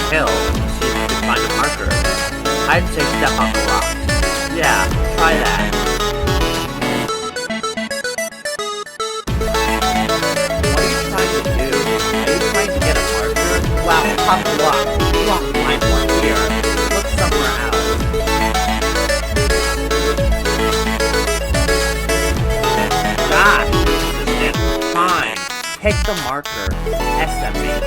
hill, see if you can find a marker. I'd say step on the rock. Yeah, try that. What are you trying to do? Are you trying to get a marker? Wow, pop the rock. You won't find one here. Look somewhere else. Gosh, persistent. Fine. Pick the marker. Estimate.